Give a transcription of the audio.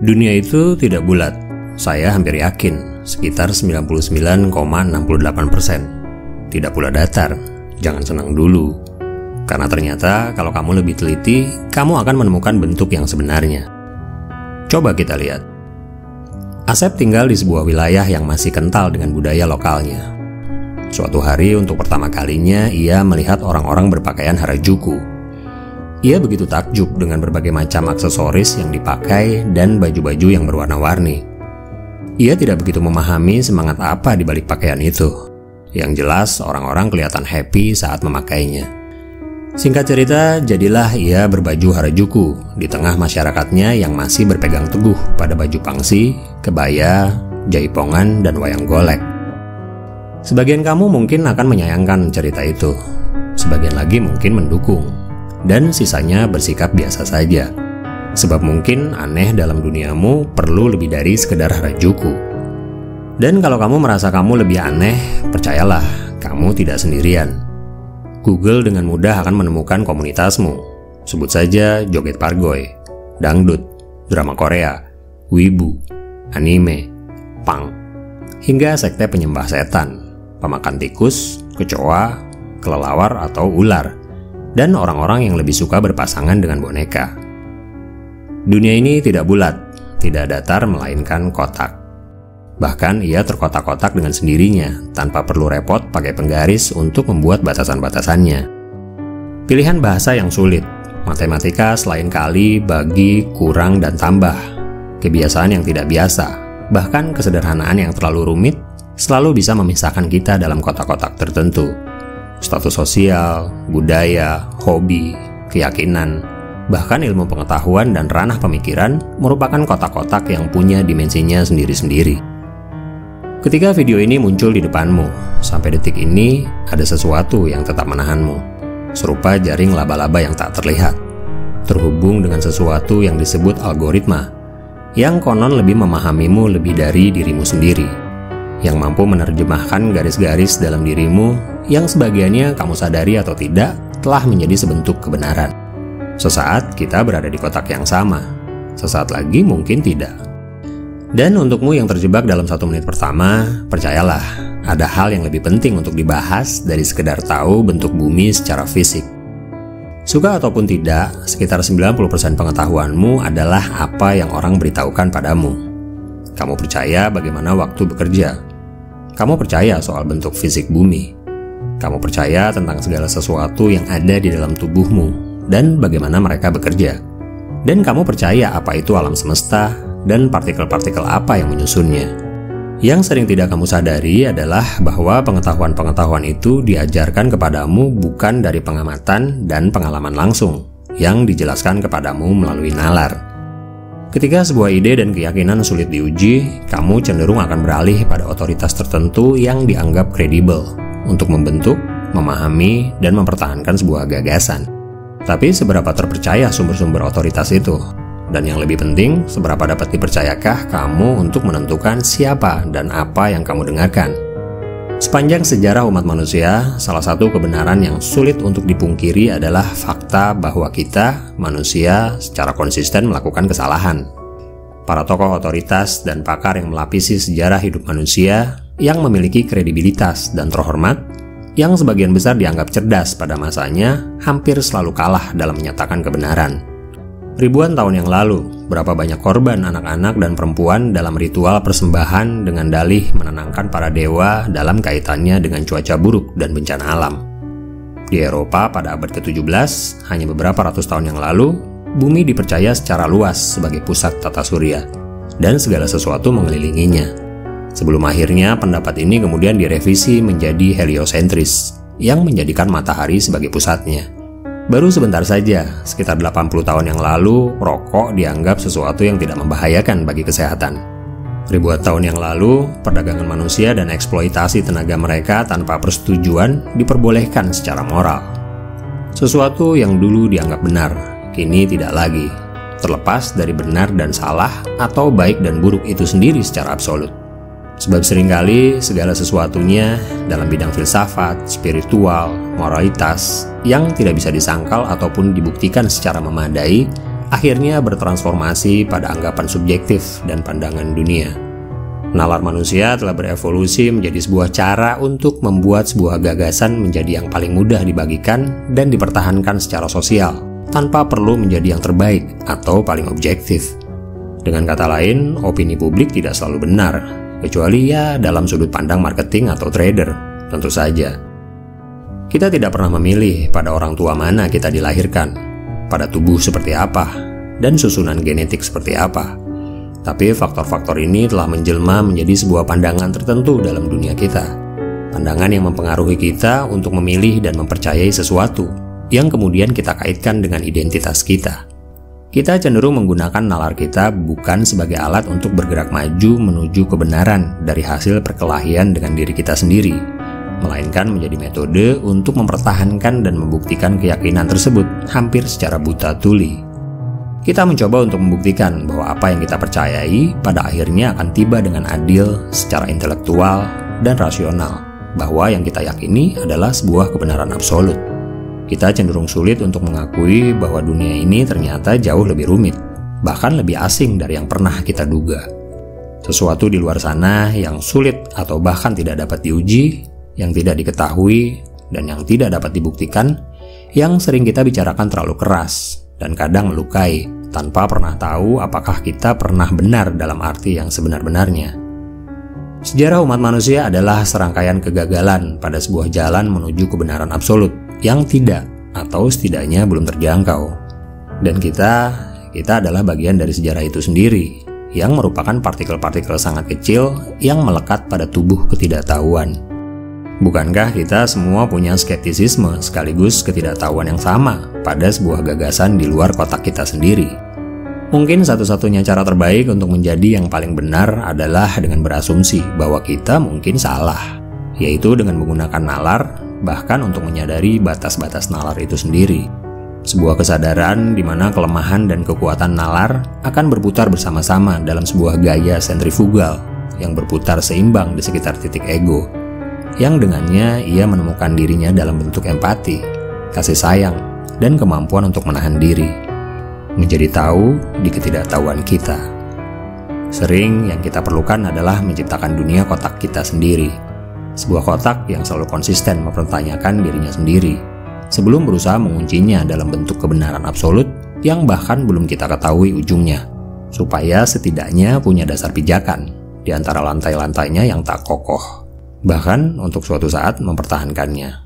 Dunia itu tidak bulat. Saya hampir yakin, sekitar 99,68%. Tidak pula datar. Jangan senang dulu. Karena ternyata kalau kamu lebih teliti, kamu akan menemukan bentuk yang sebenarnya. Coba kita lihat. Asep tinggal di sebuah wilayah yang masih kental dengan budaya lokalnya. Suatu hari untuk pertama kalinya ia melihat orang-orang berpakaian Harajuku. Ia begitu takjub dengan berbagai macam aksesoris yang dipakai dan baju-baju yang berwarna-warni. Ia tidak begitu memahami semangat apa di balik pakaian itu. Yang jelas orang-orang kelihatan happy saat memakainya. Singkat cerita, jadilah ia berbaju Harajuku di tengah masyarakatnya yang masih berpegang teguh pada baju pangsi, kebaya, jaipongan, dan wayang golek. Sebagian kamu mungkin akan menyayangkan cerita itu, sebagian lagi mungkin mendukung, dan sisanya bersikap biasa saja. Sebab mungkin aneh dalam duniamu perlu lebih dari sekedar Harajuku. Dan kalau kamu merasa kamu lebih aneh, percayalah, kamu tidak sendirian. Google dengan mudah akan menemukan komunitasmu. Sebut saja joget pargoy, dangdut, drama Korea, wibu, anime, punk, hingga sekte penyembah setan, pemakan tikus, kecoa, kelelawar atau ular, dan orang-orang yang lebih suka berpasangan dengan boneka. Dunia ini tidak bulat, tidak datar melainkan kotak. Bahkan ia terkotak-kotak dengan sendirinya, tanpa perlu repot pakai penggaris untuk membuat batasan-batasannya. Pilihan bahasa yang sulit, matematika selain kali, bagi, kurang, dan tambah, kebiasaan yang tidak biasa, bahkan kesederhanaan yang terlalu rumit, selalu bisa memisahkan kita dalam kotak-kotak tertentu. Status sosial, budaya, hobi, keyakinan, bahkan ilmu pengetahuan dan ranah pemikiran merupakan kotak-kotak yang punya dimensinya sendiri-sendiri. Ketika video ini muncul di depanmu, sampai detik ini ada sesuatu yang tetap menahanmu, serupa jaring laba-laba yang tak terlihat, terhubung dengan sesuatu yang disebut algoritma, yang konon lebih memahamimu lebih dari dirimu sendiri, yang mampu menerjemahkan garis-garis dalam dirimu yang sebagiannya kamu sadari atau tidak telah menjadi sebentuk kebenaran. Sesaat kita berada di kotak yang sama, sesaat lagi mungkin tidak. Dan untukmu yang terjebak dalam 1 menit pertama, percayalah, ada hal yang lebih penting untuk dibahas dari sekedar tahu bentuk bumi secara fisik. Suka ataupun tidak, sekitar 90% pengetahuanmu adalah apa yang orang beritahukan padamu. Kamu percaya bagaimana waktu bekerja. Kamu percaya soal bentuk fisik bumi. Kamu percaya tentang segala sesuatu yang ada di dalam tubuhmu dan bagaimana mereka bekerja. Dan kamu percaya apa itu alam semesta dan partikel-partikel apa yang menyusunnya. Yang sering tidak kamu sadari adalah bahwa pengetahuan-pengetahuan itu diajarkan kepadamu bukan dari pengamatan dan pengalaman langsung, yang dijelaskan kepadamu melalui nalar. Ketika sebuah ide dan keyakinan sulit diuji, kamu cenderung akan beralih pada otoritas tertentu yang dianggap kredibel untuk membentuk, memahami, dan mempertahankan sebuah gagasan. Tapi seberapa terpercaya sumber-sumber otoritas itu? Dan yang lebih penting, seberapa dapat dipercayakah kamu untuk menentukan siapa dan apa yang kamu dengarkan? Sepanjang sejarah umat manusia, salah satu kebenaran yang sulit untuk dipungkiri adalah fakta bahwa kita, manusia, secara konsisten melakukan kesalahan. Para tokoh otoritas dan pakar yang melapisi sejarah hidup manusia, yang memiliki kredibilitas dan terhormat, yang sebagian besar dianggap cerdas pada masanya, hampir selalu kalah dalam menyatakan kebenaran. Ribuan tahun yang lalu, berapa banyak korban anak-anak dan perempuan dalam ritual persembahan dengan dalih menenangkan para dewa dalam kaitannya dengan cuaca buruk dan bencana alam. Di Eropa pada abad ke-17, hanya beberapa ratus tahun yang lalu, bumi dipercaya secara luas sebagai pusat tata surya, dan segala sesuatu mengelilinginya. Sebelum akhirnya pendapat ini kemudian direvisi menjadi heliosentris, yang menjadikan matahari sebagai pusatnya. Baru sebentar saja, sekitar 80 tahun yang lalu, rokok dianggap sesuatu yang tidak membahayakan bagi kesehatan. Ribuan tahun yang lalu, perdagangan manusia dan eksploitasi tenaga mereka tanpa persetujuan diperbolehkan secara moral. Sesuatu yang dulu dianggap benar, kini tidak lagi, terlepas dari benar dan salah atau baik dan buruk itu sendiri secara absolut. Sebab seringkali segala sesuatunya dalam bidang filsafat, spiritual, moralitas yang tidak bisa disangkal ataupun dibuktikan secara memadai akhirnya bertransformasi pada anggapan subjektif dan pandangan dunia. Nalar manusia telah berevolusi menjadi sebuah cara untuk membuat sebuah gagasan menjadi yang paling mudah dibagikan dan dipertahankan secara sosial, tanpa perlu menjadi yang terbaik atau paling objektif. Dengan kata lain, opini publik tidak selalu benar, kecuali ya dalam sudut pandang marketing atau trader, tentu saja. Kita tidak pernah memilih pada orang tua mana kita dilahirkan, pada tubuh seperti apa, dan susunan genetik seperti apa. Tapi faktor-faktor ini telah menjelma menjadi sebuah pandangan tertentu dalam dunia kita. Pandangan yang mempengaruhi kita untuk memilih dan mempercayai sesuatu, yang kemudian kita kaitkan dengan identitas kita. Kita cenderung menggunakan nalar kita bukan sebagai alat untuk bergerak maju menuju kebenaran dari hasil perkelahian dengan diri kita sendiri, melainkan menjadi metode untuk mempertahankan dan membuktikan keyakinan tersebut hampir secara buta tuli. Kita mencoba untuk membuktikan bahwa apa yang kita percayai pada akhirnya akan tiba dengan adil secara intelektual dan rasional, bahwa yang kita yakini adalah sebuah kebenaran absolut. Kita cenderung sulit untuk mengakui bahwa dunia ini ternyata jauh lebih rumit, bahkan lebih asing dari yang pernah kita duga. Sesuatu di luar sana yang sulit atau bahkan tidak dapat diuji, yang tidak diketahui, dan yang tidak dapat dibuktikan, yang sering kita bicarakan terlalu keras dan kadang melukai, tanpa pernah tahu apakah kita pernah benar dalam arti yang sebenar-benarnya. Sejarah umat manusia adalah serangkaian kegagalan pada sebuah jalan menuju kebenaran absolut yang tidak atau setidaknya belum terjangkau. Dan kita adalah bagian dari sejarah itu sendiri, yang merupakan partikel-partikel sangat kecil yang melekat pada tubuh ketidaktahuan. Bukankah kita semua punya skeptisisme sekaligus ketidaktahuan yang sama pada sebuah gagasan di luar kotak kita sendiri? Mungkin satu-satunya cara terbaik untuk menjadi yang paling benar adalah dengan berasumsi bahwa kita mungkin salah, yaitu dengan menggunakan nalar, bahkan untuk menyadari batas-batas nalar itu sendiri. Sebuah kesadaran di mana kelemahan dan kekuatan nalar akan berputar bersama-sama dalam sebuah gaya sentrifugal yang berputar seimbang di sekitar titik ego, yang dengannya ia menemukan dirinya dalam bentuk empati, kasih sayang, dan kemampuan untuk menahan diri. Menjadi tahu di ketidaktahuan kita. Sering yang kita perlukan adalah menciptakan dunia kotak kita sendiri. Sebuah kotak yang selalu konsisten mempertanyakan dirinya sendiri, sebelum berusaha menguncinya dalam bentuk kebenaran absolut yang bahkan belum kita ketahui ujungnya, supaya setidaknya punya dasar pijakan di antara lantai-lantainya yang tak kokoh, bahkan untuk suatu saat mempertahankannya.